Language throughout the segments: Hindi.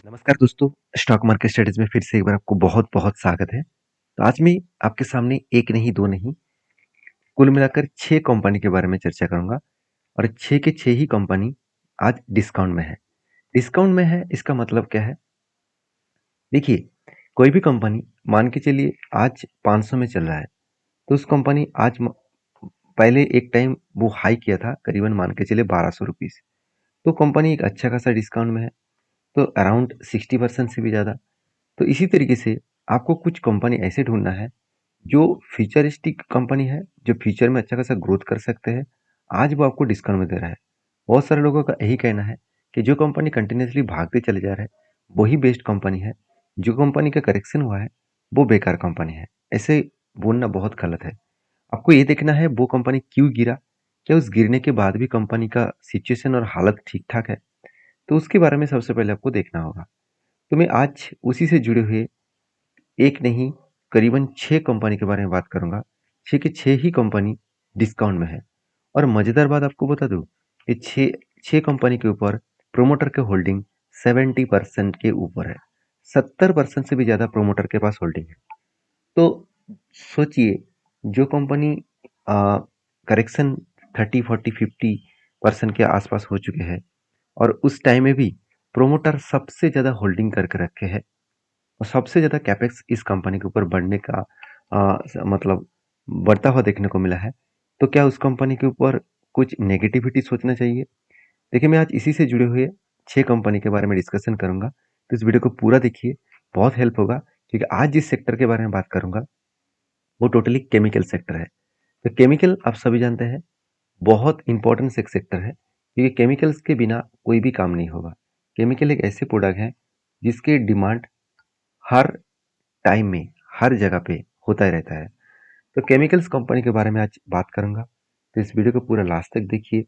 नमस्कार दोस्तों, स्टॉक मार्केट स्टडीज में फिर से एक बार आपको बहुत-बहुत स्वागत है। तो आज मैं आपके सामने 1 नहीं 2 नहीं, कुल मिलाकर 6 कंपनी के बारे में चर्चा करूँगा और 6 के 6 ही कंपनी आज डिस्काउंट में है। डिस्काउंट में है इसका मतलब क्या है? देखिए, कोई भी कंपनी मान के चलिए आज 500 में चल रहा है, तो उस कंपनी आज म पहले एक टाइम वो हाई किया था करीबन मान के चलिए ₹1200। तो कंपनी एक अच्छा खासा डिस्काउंट में है, तो अराउंड 60% से भी ज़्यादा। तो इसी तरीके से आपको कुछ कंपनी ऐसे ढूँढना है जो फ्यूचरिस्टिक कंपनी है, जो फ्यूचर में अच्छा खासा ग्रोथ कर सकते हैं, आज वो आपको डिस्काउंट में दे रहा है। बहुत सारे लोगों का यही कहना है कि जो कंपनी कंटिन्यूअसली भागते चले जा रहे हैं, वही बेस्ट कंपनी है। जो कंपनी का करेक्शन हुआ है, वो बेकार कंपनी है। ऐसे बोलना बहुत गलत है। आपको ये देखना है वो कंपनी क्यों गिरा? क्या उस गिरने के बाद भी कंपनी का सिचुएशन और हालत ठीक-ठाक है? तो उसके बारे में सबसे पहले आपको देखना होगा। तो मैं आज उसी से जुड़े हुए एक नहीं करीबन 6 कंपनी के बारे में बात करूँगा। 6 के 6 ही कंपनी डिस्काउंट में है और मज़ेदार बात आपको बता दूँ, ये 6 कंपनी के ऊपर प्रोमोटर के होल्डिंग 70% के ऊपर है। 70% से भी ज़्यादा प्रोमोटर के पास होल्डिंग है। तो सोचिए जो कंपनी करेक्शन 30, 40, 50% के आसपास हो चुके हैं और उस टाइम में भी प्रोमोटर सबसे ज़्यादा होल्डिंग करके रखे हैं और सबसे ज़्यादा कैपेक्स इस कंपनी के ऊपर बढ़ने का मतलब बढ़ता हुआ देखने को मिला है। तो क्या उस कंपनी के ऊपर कुछ नेगेटिविटी सोचना चाहिए? देखिए, मैं आज इसी से जुड़े हुए 6 कंपनी के बारे में डिस्कशन करूँगा। तो इस वीडियो को पूरा देखिए, बहुत हेल्प होगा क्योंकि आज जिस सेक्टर के बारे में बात करूँगा, वो टोटली केमिकल सेक्टर है। तो केमिकल आप सभी जानते हैं, बहुत इंपॉर्टेंट एक सेक्टर है क्योंकि केमिकल्स के बिना कोई भी काम नहीं होगा। केमिकल एक ऐसे प्रोडक्ट है, जिसकी डिमांड हर टाइम में, हर जगह पे होता ही रहता है। तो केमिकल्स कंपनी के बारे में आज बात करूँगा, तो इस वीडियो को पूरा लास्ट तक देखिए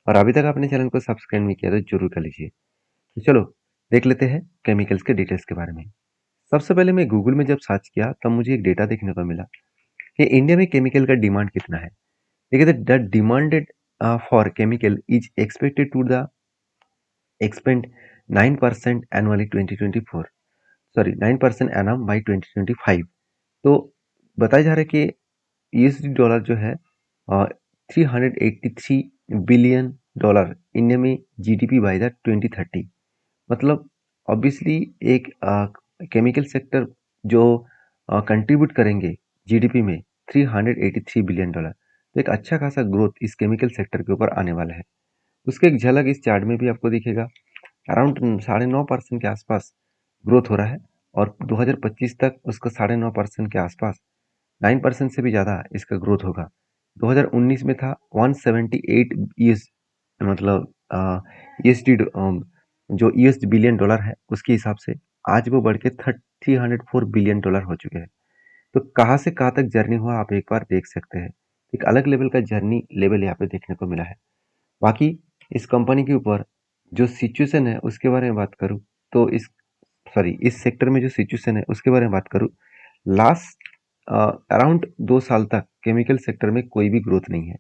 और अभी तक आपने चैनल को सब्सक्राइब नहीं किया तो ज़रूर कर लीजिए। तो चलो, देख लेते हैं केमिकल्स के डिटेल्स के बारे में। सबसे पहले मैं गूगल में जब सर्च किया, तब मुझे एक डेटा देखने को मिला कि इंडिया में केमिकल का डिमांड कितना है। देखिए, the demanded for chemical is expected to the expand 9% annually 2024, sorry 9% annum by 2025। तो बताया जा रहा है कि यूएसडी डॉलर जो है 383 बिलियन डॉलर इंडिया में जीडीपी बाय द 2030। मतलब ऑब्वियसली एक केमिकल सेक्टर जो कंट्रीब्यूट करेंगे जीडीपी में 383 बिलियन डॉलर, तो एक अच्छा खासा ग्रोथ इस केमिकल सेक्टर के ऊपर आने वाला है। उसकी एक झलक इस चार्ट में भी आपको दिखेगा। अराउंड 9.5% के आसपास ग्रोथ हो रहा है और 2025 तक उसका 9.5% के आसपास 9% से भी ज़्यादा इसका ग्रोथ होगा। 2019 में था 178 यूएस, मतलब यूएसडी, जो यूएस बिलियन डॉलर है उसके हिसाब से आज वो बढ़ के 304 बिलियन डॉलर हो चुके हैं। तो कहाँ से कहाँ तक जर्नी हुआ आप एक बार देख सकते हैं। एक अलग लेवल का जर्नी लेवल यहाँ पे देखने को मिला है। बाकी इस कंपनी के ऊपर जो सिचुएशन है उसके बारे में बात करूँ, तो इस सेक्टर में जो सिचुएशन है उसके बारे में बात करूँ, लास्ट अराउंड 2 साल तक केमिकल सेक्टर में कोई भी ग्रोथ नहीं है।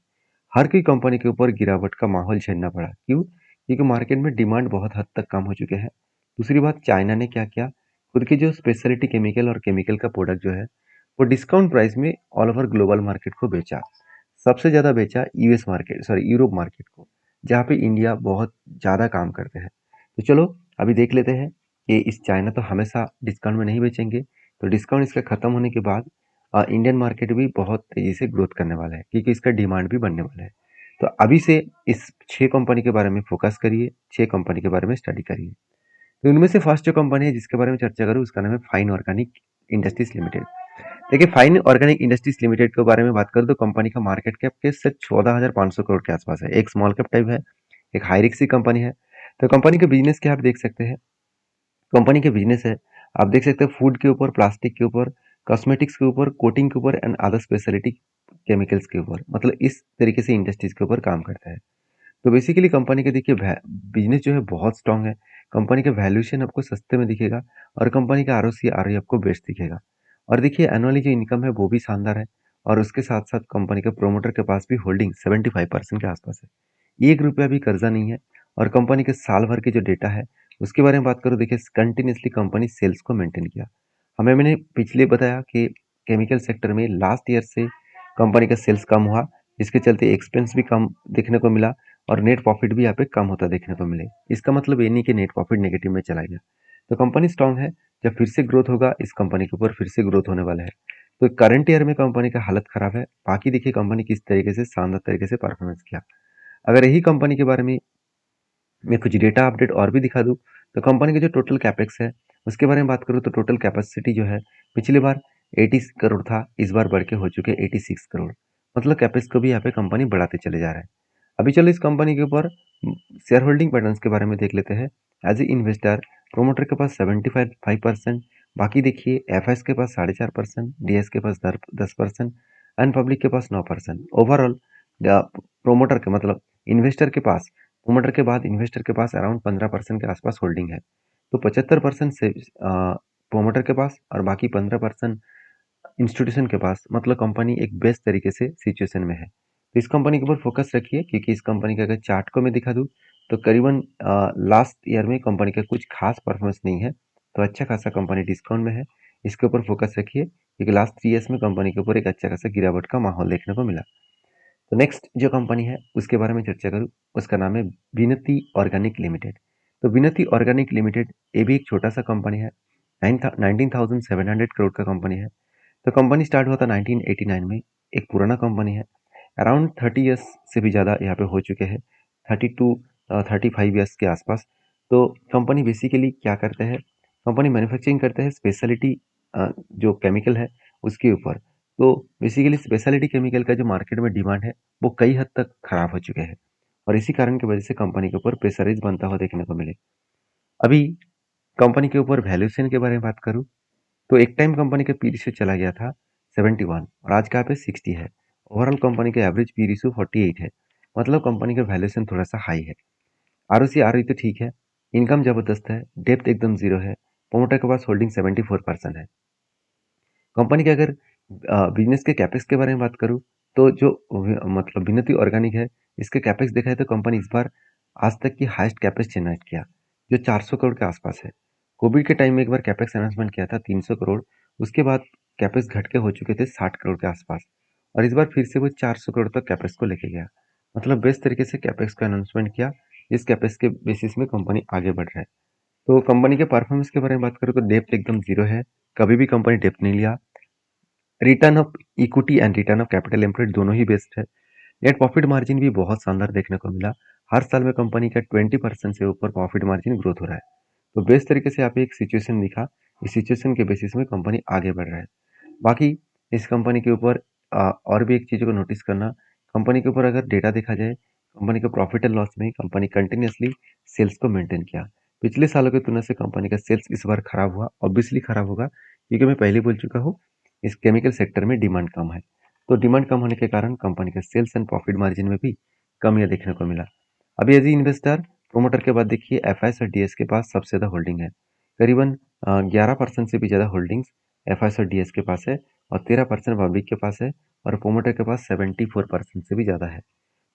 हर कोई कंपनी के ऊपर गिरावट का माहौल झेलना पड़ा। क्यों? क्योंकि मार्केट में डिमांड बहुत हद तक कम हो चुके हैं। दूसरी बात, चाइना ने क्या किया, खुद की जो स्पेशलिटी केमिकल और केमिकल का प्रोडक्ट जो है वो डिस्काउंट प्राइस में ऑल ओवर ग्लोबल मार्केट को बेचा। सबसे ज़्यादा बेचा US market, sorry Europe market को, जहाँ पे इंडिया बहुत ज़्यादा काम करते हैं। तो चलो अभी देख लेते हैं कि इस चाइना तो हमेशा डिस्काउंट में नहीं बेचेंगे। तो डिस्काउंट इसका ख़त्म होने के बाद इंडियन मार्केट भी बहुत तेज़ी से ग्रोथ करने वाला है क्योंकि इसका डिमांड भी बढ़ने वाला है। तो अभी से इस 6 कंपनी के बारे में फ़ोकस करिए, 6 कंपनी के बारे में स्टडी करिए। तो इनमें से फर्स्ट जो कंपनी है जिसके बारे में चर्चा करूँ उसका नाम है फाइन ऑर्गेनिक इंडस्ट्रीज़ लिमिटेड। देखिए, फाइन ऑर्गेनिक इंडस्ट्रीज़ लिमिटेड के बारे में बात करूँ तो कंपनी का मार्केट कैप के सिर्फ 14,500 करोड़ के आसपास है। एक स्मॉल कैप टाइप है, एक हाई रिस्क की कंपनी है। तो कंपनी के बिजनेस क्या आप देख सकते हैं। कंपनी के बिजनेस है, आप देख सकते हैं फूड के ऊपर, प्लास्टिक के ऊपर, कॉस्मेटिक्स के ऊपर, कोटिंग के ऊपर एंड अदर स्पेशलिटी केमिकल्स के ऊपर, मतलब इस तरीके से इंडस्ट्रीज के ऊपर काम करता है। तो बेसिकली कंपनी के देखिए बिजनेस जो है बहुत स्ट्रांग है। कंपनी का वैल्यूएशन आपको सस्ते में दिखेगा और कंपनी का आरओसी आरओई आपको बेस्ट दिखेगा। और देखिए एनुअली जो इनकम है वो भी शानदार है और उसके साथ साथ कंपनी के प्रोमोटर के पास भी होल्डिंग 75% के आसपास है। 1 रुपया भी कर्जा नहीं है और कंपनी के साल भर के जो डेटा है उसके बारे में बात करूँ, देखिए कंटिन्यूसली कंपनी सेल्स को मेंटेन किया। मैंने पिछले बताया कि केमिकल सेक्टर में लास्ट ईयर से कंपनी का सेल्स कम हुआ, जिसके चलते एक्सपेंस भी कम देखने को मिला और नेट प्रॉफिट भी यहाँ पे कम होता देखने को मिले। इसका मतलब ये नहीं कि नेट प्रॉफिट नेगेटिव में चला गया। तो कंपनी स्ट्रांग है, जब फिर से ग्रोथ होगा इस कंपनी के ऊपर फिर से ग्रोथ होने वाला है। तो करंट ईयर में कंपनी का हालत खराब है, बाकी देखिए कंपनी किस तरीके से शानदार तरीके से परफॉर्मेंस किया। अगर यही कंपनी के बारे में मैं कुछ डेटा अपडेट और भी दिखा दूँ, तो कंपनी का जो टोटल कैपेक्स है उसके बारे में बात करूँ तो टोटल कैपेसिटी जो है पिछली बार 80 करोड़ था, इस बार बढ़ के हो चुके 86 करोड़। मतलब कैपेक्स को भी यहाँ पे कंपनी बढ़ाते चले जा रहा है। अभी चलो इस कंपनी के ऊपर शेयर होल्डिंग पैटर्न्स के बारे में देख लेते हैं। एज ए इन्वेस्टर प्रोमोटर के पास 75%, बाकी देखिए एफ के पास 4.5%, डीएस के पास 10% एंड पब्लिक के पास 9%। ओवरऑल प्रोमोटर के मतलब इन्वेस्टर के पास प्रोमोटर के बाद इन्वेस्टर के पास अराउंड 15% के आसपास होल्डिंग है। तो 75% से प्रोमोटर के पास और बाकी 15% इंस्टीट्यूशन के पास, मतलब कंपनी एक बेस्ट तरीके से सिचुएशन में है। तो इस कंपनी के ऊपर फोकस रखिए, क्योंकि इस कंपनी का अगर चार्ट को मैं दिखा दूँ तो करीबन लास्ट ईयर में कंपनी का कुछ खास परफॉर्मेंस नहीं है, तो अच्छा खासा कंपनी डिस्काउंट में है। इसके ऊपर फोकस रखिए, क्योंकि लास्ट 3 ईयर्स में कंपनी के ऊपर एक अच्छा खासा गिरावट का माहौल देखने को मिला। तो नेक्स्ट जो कंपनी है उसके बारे में चर्चा करूँ, उसका नाम है विनती ऑर्गेनिक लिमिटेड। तो विनती ऑर्गेनिक लिमिटेड ये भी एक छोटा सा कंपनी है, 19,700 करोड़ का कंपनी है। तो कंपनी स्टार्ट हुआ था 1989 में, एक पुराना कंपनी है। अराउंड 30 ईयर्स से भी ज़्यादा यहाँ पे हो चुके हैं, 32 35 ईयर्स के आसपास। तो कंपनी बेसिकली क्या करते हैं, कंपनी मैन्युफैक्चरिंग करते हैं स्पेशलिटी जो केमिकल है उसके ऊपर। तो बेसिकली स्पेशलिटी केमिकल का जो मार्केट में डिमांड है वो कई हद तक खराब हो चुके हैं, और इसी कारण की वजह से कंपनी के ऊपर प्रेशराइज बनता हुआ देखने को मिले। अभी कंपनी के ऊपर वैल्यूएशन के बारे में बात करूँ, तो एक टाइम कंपनी का पी रेशियो चला गया था 71 और आज का पे 60 है। ओवरऑल कंपनी का एवरेज पी रेशियो 48 है, मतलब कंपनी का वैल्यूएशन थोड़ा सा हाई है। आरओसी आरओई तो ठीक है, इनकम जबरदस्त है, डेप्थ एकदम जीरो है, प्रोमोटर के पास होल्डिंग 74% है। कंपनी के अगर बिजनेस के कैपेक्स के बारे में बात करूँ, तो जो मतलब विनती ऑर्गेनिक है इसके कैपेक्स देखा है तो कंपनी इस बार आज तक की हाईएस्ट कैपेक्स जनरेट किया, जो 400 करोड़ के आसपास है। कोविड के टाइम में एक बार कैपेक्स अनाउंसमेंट किया था 300 करोड़, उसके बाद कैपेक्स घट के हो चुके थे 60 करोड़ के आसपास, और इस बार फिर से वो 400 करोड़ तक कैपेक्स को लेके गया। मतलब बेस्ट तरीके से कैपेक्स का अनाउंसमेंट किया, इस कैपेक्स के बेसिस में कंपनी आगे बढ़ रहा है। तो कंपनी के परफॉर्मेंस के बारे में बात करूँ तो डेप्थ एकदम जीरो है, कभी भी कंपनी डेप्थ नहीं लिया। Return of equity and return of capital employed दोनों ही बेस्ट है। नेट प्रॉफिट मार्जिन भी बहुत शानदार देखने को मिला, हर साल में कंपनी का 20% से ऊपर प्रॉफिट मार्जिन ग्रोथ हो रहा है। तो बेस्ट तरीके से यहाँ पे एक सिचुएशन दिखा, इस सिचुएशन के बेसिस में कंपनी आगे बढ़ रहा है। बाकी इस कंपनी के ऊपर और भी एक चीज़ को नोटिस करना, कंपनी के ऊपर अगर डेटा देखा जाए, कंपनी का प्रॉफिट एंड लॉस में कंपनी कंटिन्यूसली सेल्स को मेंटेन किया। पिछले सालों की तुलना से कंपनी का सेल्स इस बार खराब हुआ, ऑब्वियसली खराब होगा, क्योंकि मैं पहले बोल चुका हूँ इस केमिकल सेक्टर में डिमांड कम है। तो डिमांड कम होने के कारण कंपनी का सेल्स एंड प्रॉफिट मार्जिन में भी कमियां देखने को मिला। अभी एज इन्वेस्टर प्रोमोटर के बाद देखिए एफ और डी के पास सबसे ज़्यादा होल्डिंग है, करीबन 11% से भी ज़्यादा होल्डिंग्स एफ और डी के पास है, और 13% पब्लिक के पास है, और प्रोमोटर के पास 74% से भी ज़्यादा है।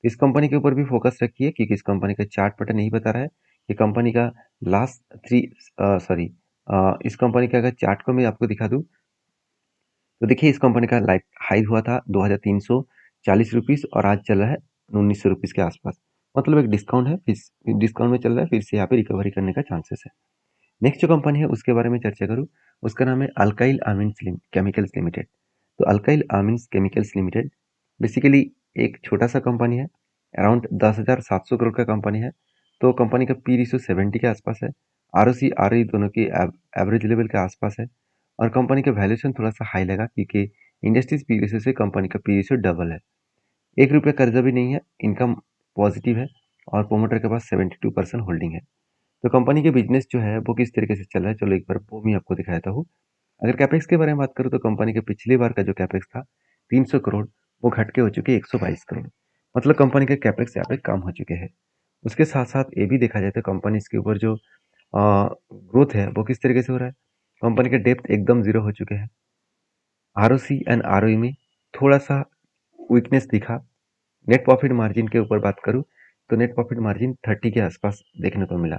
इस कंपनी के ऊपर भी फोकस रखिए, क्योंकि इस कंपनी का चार्ट पैटर्न नहीं बता रहा है कि कंपनी का लास्ट थ्री सॉरी इस कंपनी का अगर चार्ट को मैं आपको दिखा दूँ, तो देखिए इस कंपनी का लाइक हाई हुआ था 2340 रुपीज़ और आज चल रहा है 1900 रुपीज़ के आसपास। मतलब एक डिस्काउंट है, फिर डिस्काउंट में चल रहा है, फिर से यहाँ पे रिकवरी करने का चांसेस है। नेक्स्ट जो कंपनी है उसके बारे में चर्चा करूँ, उसका नाम है अल्काइल आमिन्स केमिकल्स लिमिटेड। तो अल्काइल आमिन्स केमिकल्स लिमिटेड बेसिकली एक छोटा सा कंपनी है, अराउंड 10,700 करोड़ का कंपनी है। तो कंपनी का पी रेशियो 70 के आसपास है, R O C R E दोनों की एवरेज लेवल के आसपास है, और कंपनी का वैल्यूएशन थोड़ा सा हाई लगा, क्योंकि इंडस्ट्रीज पी रेशियो से कंपनी का पी रेशियो डबल है। 1 रुपया कर्जा भी नहीं है, इनकम पॉजिटिव है, और प्रोमोटर के पास 72% होल्डिंग है। तो कंपनी के बिजनेस जो है वो किस तरीके से चल रहा है, चलो एक बार वो मैं आपको दिखाता हूँ। अगर कैपेक्स के बारे में बात करूँ तो कंपनी के पिछली बार का जो कैपेक्स था 300 करोड़, वो घट के हो चुके 122 करोड़। मतलब कंपनी के कैपेक्स यहाँ पे कम हो चुके हैं। उसके साथ साथ ये भी देखा जाए तो कंपनी इसके ऊपर जो ग्रोथ है वो किस तरीके से हो रहा है, कंपनी के डेप्थ एकदम जीरो हो चुके हैं। आर एंड आर में थोड़ा सा वीकनेस दिखा। नेट प्रॉफिट मार्जिन के ऊपर बात करूँ तो नेट प्रॉफिट मार्जिन 30 के आसपास देखने को मिला।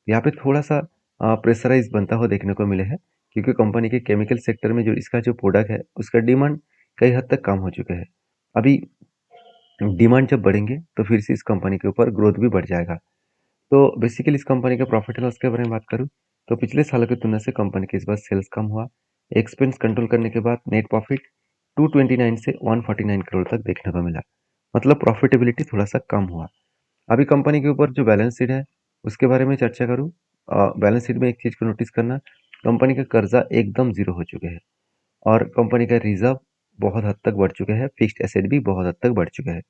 यहाँ पे थोड़ा-सा प्रेशराइज़ बनता हुआ देखने को मिले हैं, क्योंकि कंपनी के केमिकल सेक्टर में जो इसका जो प्रोडक्ट है, उसका डिमांड कई हद तक कम हो चुका है। अभी डिमांड जब बढ़ेंगे, तो फिर से इस कंपनी के ऊपर ग्रोथ भी बढ़ जाएगा। तो बेसिकली इस कंपनी का प्रॉफिट एंड लॉस के बारे में बात करूँ, तो पिछले सालों की तुलना से कंपनी के इस बार सेल्स कम हुआ। एक्सपेंस कंट्रोल करने के बाद नेट प्रॉफिट 229 से 149 करोड़ तक देखने को मिला। मतलब प्रॉफिटेबिलिटी थोड़ा-सा कम हुआ। अभी कंपनी के ऊपर जो बैलेंस शीट है, उसके बारे में चर्चा करूँ। बैलेंस शीट में एक चीज़ को नोटिस करना, कंपनी का कर्जा एकदम ज़ीरो हो चुके हैं और कंपनी का रिज़र्व बहुत हद तक बढ़ चुके हैं, फिक्स्ड एसेट भी बहुत हद तक बढ़ चुके हैं।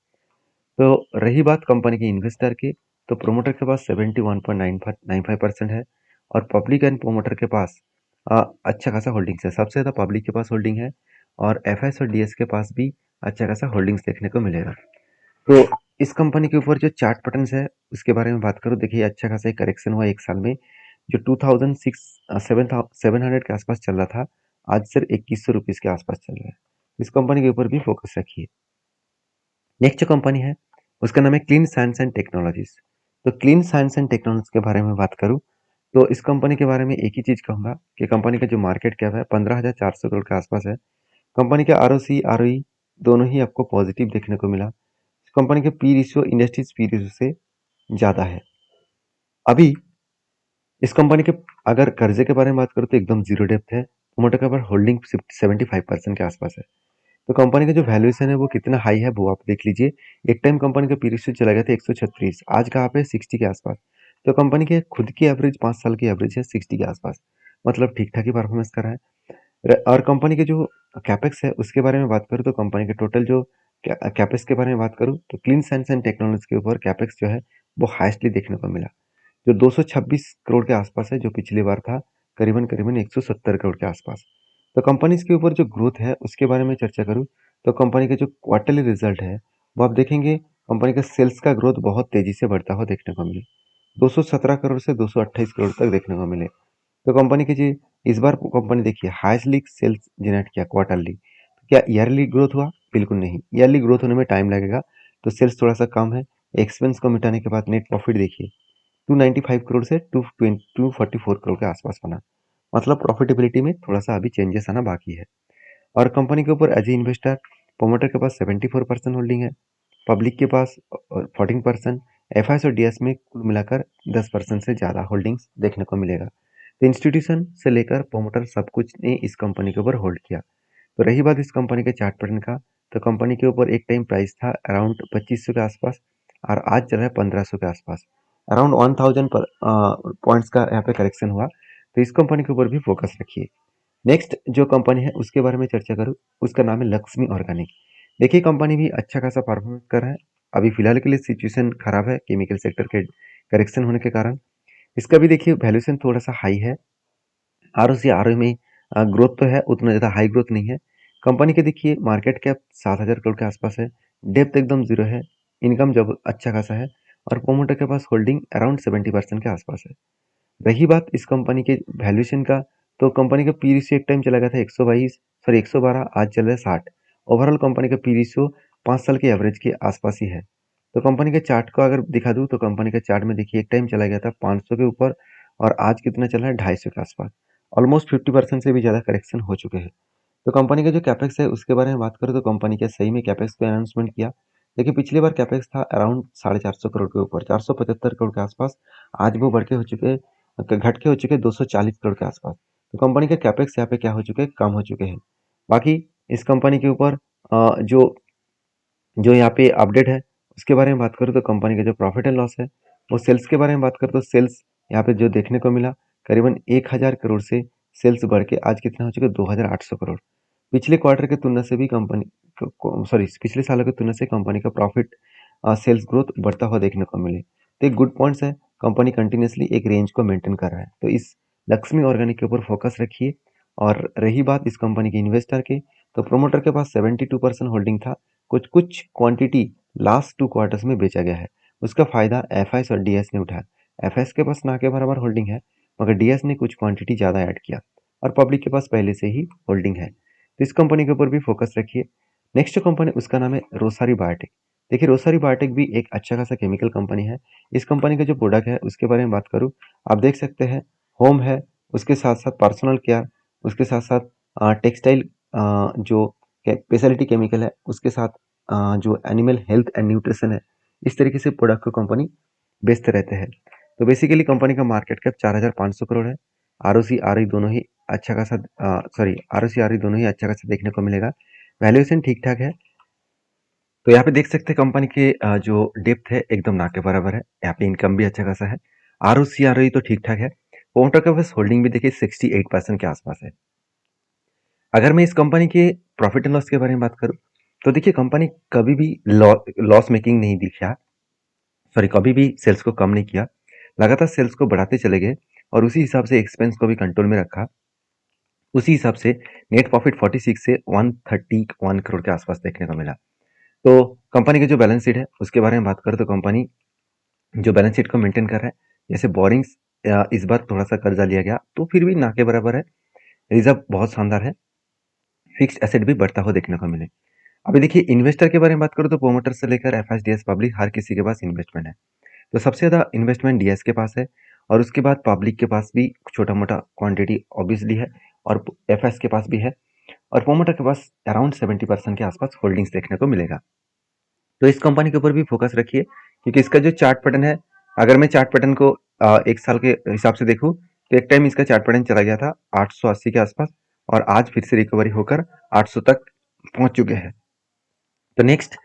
तो रही बात कंपनी के इन्वेस्टर की, तो प्रोमोटर के पास 71.95% है और पब्लिक एंड प्रोमोटर के पास अच्छा खासा होल्डिंग्स है। सबसे ज़्यादा पब्लिक के पास होल्डिंग है और एफएस और डीएस के पास भी अच्छा खासा होल्डिंग्स देखने को मिलेगा। तो इस कंपनी के ऊपर जो चार्ट पैटर्न्स है, उसके बारे में बात करूँ, देखिए अच्छा खासा एक करेक्शन हुआ एक साल में। जो 700 के आसपास चल रहा था, आज सिर्फ 2100 रुपीज़ के आसपास चल रहा है। इस कंपनी के ऊपर भी फोकस रखिए। नेक्स्ट जो कंपनी है, उसका नाम है क्लीन साइंस एंड टेक्नोलॉजीज। तो क्लीन साइंस एंड टेक्नोलॉजी के बारे में बात करूँ, तो इस कंपनी के बारे में एक ही चीज़ कहूँगा कि कंपनी का जो मार्केट कैप है 15,400 करोड़ के आसपास है। कंपनी का आरओसी आरओई दोनों ही आपको पॉजिटिव देखने को मिला। कंपनी के P ratio industries P ratio से ज़्यादा है। अभी इस कंपनी के अगर कर्जे के बारे में बात करूँ तो एकदम जीरो डेप्थ है। प्रोमोटर का होल्डिंग 75% के आसपास है। तो कंपनी का जो वैल्यूएशन है वो कितना हाई है वो आप देख लीजिए। एक टाइम कंपनी का पी रेशियो चला गया था 136, आज कहाँ पे 60 के आसपास। तो कंपनी के खुद की एवरेज 5 साल की एवरेज है 60 के आसपास। मतलब ठीक ठाक ही परफॉर्मेंस कर रहा है। और कंपनी के जो कैपेक्स है उसके बारे में बात करूँ तो कंपनी के टोटल जो कैपेक्स के बारे में बात करूँ तो क्लीन साइंस एंड टेक्नोलॉजी के ऊपर कैपेक्स जो है वो हाईएस्टली देखने को मिला, जो 226 करोड़ के आसपास है, जो पिछली बार था करीबन करीबन 170 करोड़ के आसपास। तो कंपनीज के ऊपर जो ग्रोथ है उसके बारे में चर्चा करूँ तो कंपनी का जो क्वार्टरली रिजल्ट है वो आप देखेंगे, कंपनी का सेल्स का ग्रोथ बहुत तेजी से बढ़ता हुआ देखने को मिले। 217 करोड़ से 228 करोड़ तक देखने को मिले। तो कंपनी की जी इस बार कंपनी देखिए हाईएस्टली सेल्स जनरेट किया क्वार्टरली। तो क्या ईयरली ग्रोथ हुआ? बिल्कुल नहीं, ईयरली ग्रोथ होने में टाइम लगेगा। तो सेल्स थोड़ा सा कम है। एक्सपेंस को मिटाने के बाद नेट प्रॉफिट देखिए 295 करोड़ से 244 करोड़ के आसपास बना। मतलब प्रॉफिटेबिलिटी में थोड़ा सा अभी चेंजेस आना बाकी है। और कंपनी के ऊपर एज ए इन्वेस्टर प्रोमोटर के पास 74% होल्डिंग है, पब्लिक के पास 14%, एफआईएस और डीएस में कुल मिलाकर 10% से ज़्यादा होल्डिंग्स देखने को मिलेगा। तो इंस्टीट्यूशन से लेकर प्रोमोटर सब कुछ ने इस कंपनी के ऊपर होल्ड किया। तो रही बात इस कंपनी के चार्ट पैटर्न का, तो कंपनी के ऊपर एक टाइम प्राइस था अराउंड 2500 के आसपास और आज चल रहा है 1500 के आसपास। अराउंड 1000 पर पॉइंट्स का यहाँ पे करेक्शन हुआ। तो इस कंपनी के ऊपर भी फोकस रखिए। नेक्स्ट जो कंपनी है उसके बारे में चर्चा करूँ, उसका नाम है लक्ष्मी ऑर्गेनिक। देखिए कंपनी भी अच्छा खासा परफॉर्मेंस कर रहा है। अभी फिलहाल के लिए सिचुएशन खराब है केमिकल सेक्टर के करेक्शन होने के कारण। इसका भी देखिए वैल्यूएशन थोड़ा सा हाई है। आरओसी आरओई में ग्रोथ तो है, उतना ज़्यादा हाई ग्रोथ नहीं है। कंपनी के देखिए मार्केट कैप 7,000 करोड़ के आसपास है, डेप्थ एकदम जीरो है, इनकम जब अच्छा खासा है और प्रोमोटर के पास होल्डिंग अराउंड 70% के आसपास है। रही बात इस कंपनी के वैल्यूएशन का, तो कंपनी का पी रेशियो एक टाइम चला गया था 122, सॉरी 112, आज चल रहा है 60। ओवरऑल कंपनी का पी रेशियो 5 साल के एवरेज के आसपास ही है। तो कंपनी के चार्ट को अगर दिखा दूँ तो कंपनी के चार्ट में देखिए एक टाइम चला गया था 500 के ऊपर और आज कितना चल रहा है 250 के आसपास। ऑलमोस्ट 50% से भी ज़्यादा करेक्शन हो चुके हैं। तो कंपनी का जो कैपेक्स है उसके बारे में बात करूँ तो कंपनी क्या सही में कैपेक्स को अनाउंसमेंट किया। देखिए पिछली बार कैपेक्स था अराउंड 450 करोड़ के ऊपर, 475 करोड़ के आसपास। आज वो बढ़ के हो चुके घट के हो चुके 240 करोड़ के आसपास। तो कंपनी के कैपेक्स यहाँ पे क्या हो चुके हैं, कम हो चुके हैं। बाकी इस कंपनी के ऊपर जो जो यहाँ पे अपडेट है उसके बारे में बात करूँ तो कंपनी का जो प्रॉफिट एंड लॉस है, वो सेल्स के बारे में बात करूँ तो सेल्स यहाँ पे जो देखने को मिला करीबन 1000 करोड़ से सेल्स बढ़ के आज कितना हो चुका है 2800 करोड़। पिछले क्वार्टर की तुलना से भी कंपनी सॉरी पिछले सालों की तुलना से कंपनी का प्रॉफिट सेल्स ग्रोथ बढ़ता हुआ देखने को मिले। तो एक गुड पॉइंट्स है, कंपनी कंटिन्यूसली एक रेंज को मेंटेन कर रहा है। तो इस लक्ष्मी ऑर्गेनिक के ऊपर फोकस रखिए। और रही बात इस कंपनी के इन्वेस्टर के, तो प्रोमोटर के पास 72% होल्डिंग था। कुछ कुछ क्वांटिटी लास्ट 2 क्वार्टर्स में बेचा गया है। उसका फायदा एफआईएस और डीएस ने उठाया। एफआईएस के पास ना के बराबर होल्डिंग है, मगर डीएस ने कुछ क्वांटिटी ज़्यादा ऐड किया और पब्लिक के पास पहले से ही होल्डिंग है। तो इस कंपनी के ऊपर भी फोकस रखिए। नेक्स्ट जो कंपनी उसका नाम है रोसारी बायोटेक। देखिए रोसरी बायोटेक भी एक अच्छा खासा केमिकल कंपनी है। इस कंपनी का जो प्रोडक्ट है उसके बारे में बात करूँ, आप देख सकते हैं होम है, उसके साथ-साथ पर्सनल केयर, उसके साथ-साथ टेक्सटाइल जो स्पेशलिटी केमिकल है, उसके साथ जो एनिमल हेल्थ एंड न्यूट्रिशन है, इस तरीके से प्रोडक्ट को कंपनी बेचते रहते हैं। तो बेसिकली कंपनी का मार्केट कैप 4,500 करोड़ है। आरओसी आरई दोनों ही अच्छा खासा आरओसी आरई दोनों ही अच्छा खासा देखने को मिलेगा। वैल्यूएशन ठीक-ठाक है। तो यहाँ पे देख सकते हैं कंपनी के जो डेप्थ है एकदम ना के बराबर है। यहाँ पे इनकम भी अच्छा खासा है। आरओसी आरओई तो ठीक-ठाक है। प्रोमोटर के पास होल्डिंग भी देखिए 68% के आसपास है। अगर मैं इस कंपनी के प्रॉफिट एंड लॉस के बारे में बात करूँ, तो देखिए कंपनी कभी भी लॉस मेकिंग नहीं दिखा, कभी भी सेल्स को कम नहीं किया। लगातार सेल्स को बढ़ाते चले गए और उसी हिसाब से एक्सपेंस को भी कंट्रोल में रखा। उसी हिसाब से नेट प्रॉफिट 46 से 131 करोड़ के आसपास देखने को मिला। तो कंपनी की जो बैलेंस शीट है उसके बारे में बात करें तो कंपनी जो बैलेंस शीट को मेंटेन कर रहा है, जैसे बोरिंग्स इस बार थोड़ा सा कर्जा लिया गया तो फिर भी ना के बराबर है। रिजर्व बहुत शानदार है। फिक्स्ड एसेट भी बढ़ता हुआ देखने को मिले। अभी देखिए इन्वेस्टर के बारे में बात करूँ तो प्रोमोटर से लेकर एफएसडीएस पब्लिक हर किसी के पास इन्वेस्टमेंट है। तो सबसे ज़्यादा इन्वेस्टमेंट डीएस के पास है और उसके बाद पब्लिक के पास भी छोटा मोटा क्वांटिटी ऑब्वियसली है और एफएस के पास भी है और प्रोमोटर के पास अराउंड 70% के आसपास होल्डिंग्स देखने को मिलेगा। तो इस कंपनी के ऊपर भी फोकस रखिए क्योंकि इसका जो चार्ट पैटर्न है, अगर मैं चार्ट पैटर्न को एक साल के हिसाब से देखूं तो एक टाइम इसका चार्ट पैटर्न चला गया था 880 के आसपास और आज फिर से रिकवरी होकर 800 तक पहुंच चुके हैं। तो नेक्स्ट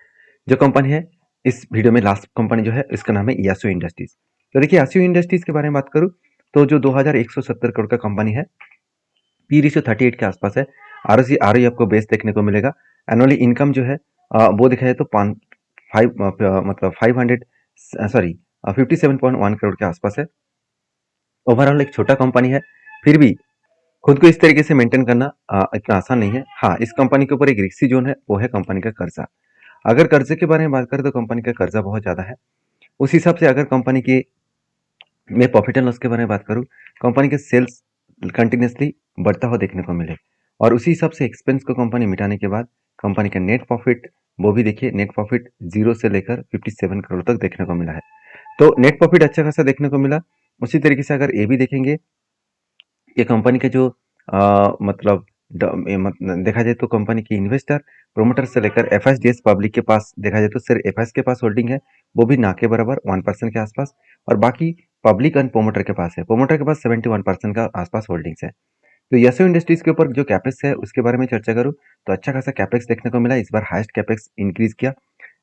जो कंपनी है इस वीडियो में, लास्ट कंपनी जो है इसका नाम है यासू इंडस्ट्रीज। तो देखिए यासू इंडस्ट्रीज के बारे में बात करूं तो जो 2170 करोड़ का कंपनी है, पी रेशियो 38 के आसपास है। आरओसी आरओई आपको बेस देखने को मिलेगा। एनुअली इनकम जो है वो दिखा जाए तो 500 सॉरी 57.1 करोड़ के आसपास है। ओवरऑल एक छोटा कंपनी है, फिर भी खुद को इस तरीके से मेंटेन करना इतना आसान नहीं है। हाँ, इस कंपनी के ऊपर एक रिस्की जोन है, वो है कंपनी का कर्जा। अगर कर्जे के बारे में बात करें तो कंपनी का कर्जा बहुत ज्यादा है। उस हिसाब से अगर कंपनी की मैं प्रॉफिट एंड लॉस के बारे में बात करूं, कंपनी के सेल्स कंटिन्यूसली बढ़ता हुआ देखने को मिले और उसी हिसाब से एक्सपेंस को कंपनी मिटाने के बाद कंपनी का नेट प्रॉफिट, वो भी देखिए नेट प्रॉफिट 0 से लेकर 57 करोड़ तक देखने को मिला है। तो नेट प्रॉफिट अच्छा खासा देखने को मिला। उसी तरीके से अगर ये भी देखेंगे कि कंपनी के जो मतलब देखा जाए तो कंपनी के इन्वेस्टर प्रोमोटर से लेकर एफएसडीएस पब्लिक के पास देखा जाए तो सिर्फ एफएस के पास होल्डिंग है, वो भी ना के बराबर 1% के आसपास और बाकी पब्लिक एंड प्रोमोटर के पास है। प्रोमोटर के पास 71% का आसपास होल्डिंग्स है। तो यसो इंडस्ट्रीज के ऊपर जो कैपेक्स है उसके बारे में चर्चा करूँ तो अच्छा खासा कैपेक्स देखने को मिला। इस बार हाईएस्ट कैपेक्स इंक्रीज किया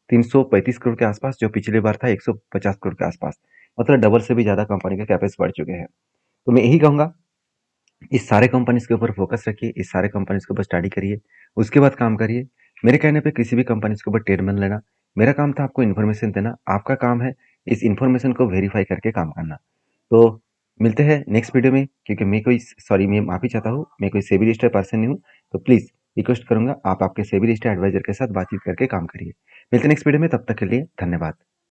335 करोड़ के आसपास, जो पिछली बार था 150 करोड़ के आसपास, मतलब डबल से भी ज्यादा कंपनी के कैपेक्स बढ़ चुके हैं। तो मैं यही कहूंगा इस सारे कंपनीज के ऊपर फोकस रखिए, इस सारे कंपनीज के ऊपर स्टडी करिए, उसके बाद काम करिए। मेरे कहने पे किसी भी कंपनीज के ऊपर ट्रेड मत लेना। मेरा काम था आपको इन्फॉर्मेशन देना, आपका काम है इस इन्फॉर्मेशन को वेरीफाई करके काम करना। तो मिलते हैं नेक्स्ट वीडियो में, क्योंकि मैं माफी चाहता हूँ, मैं कोई सेबी रजिस्टर्ड पर्सन नहीं हूँ। तो प्लीज रिक्वेस्ट करूंगा आप आपके सेबी रजिस्टर्ड एडवाइजर के साथ बातचीत करके काम करिए। मिलते हैं नेक्स्ट वीडियो में, तब तक के लिए धन्यवाद।